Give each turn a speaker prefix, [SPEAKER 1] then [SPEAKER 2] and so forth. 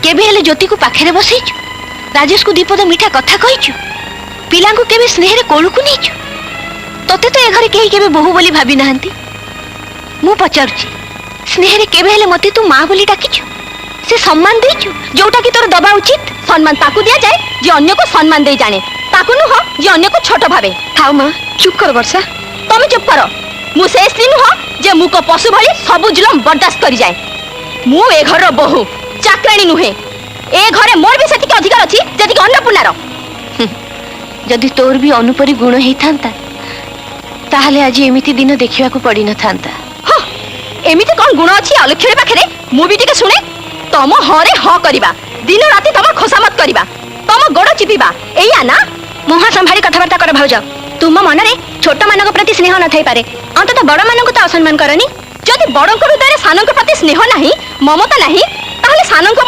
[SPEAKER 1] केबे हेले ज्योति को पाखे बसैचु राजेश को दीपद मीठा कथा कहीचु पिला को केबे स्नेह रे कोलू को नहींचु तोते तो ए घरे केही केबे बहु बोली भाबी नाहंती मु पचारुची स्नेह रे केबे हेले मते तू मां बोली डाकिचु से सम्मान देइचु जोटा कि तोर दबा उचित
[SPEAKER 2] सम्मान ताकू दिया जाए जे अन्य को सम्मान दे जाने ताकू नुह जे अन्य को छोट भावे
[SPEAKER 1] थाओ मां चुप कर वर्षा
[SPEAKER 2] तुम चुप कर मु से स्त्री नुह जे मु को पशु भली सब जुलम बर्दाश्त करि जाए मु ए घर रो बहु चाकराणी नुहे ए घरे मोर भी सेतिक अधिकार अछि जदि अन्नपूर्णार
[SPEAKER 1] जदि तोर भी अनुपरी गुण हेई थांता ताहले आज एमिति दिन देखिवा को पड़ी न थांता
[SPEAKER 2] हां एमिति कोन गुण अछि अलक्षरे पाखरे मु भी टिके सुने तम हरे ह करिबा दिन राति तम खोसामत करिबा तम गोड़ चिपिबा एया ना
[SPEAKER 1] मुहा संभारी कथावार्ता कर भाउज
[SPEAKER 2] तुम मन रे छोट मानक प्रति स्नेह न थाई पारे अंत बड़ मानक तो असम्मान करनी जदि बड़क हृदय सानक प्रति स्नेह नाही ममता नाही ताहले सानक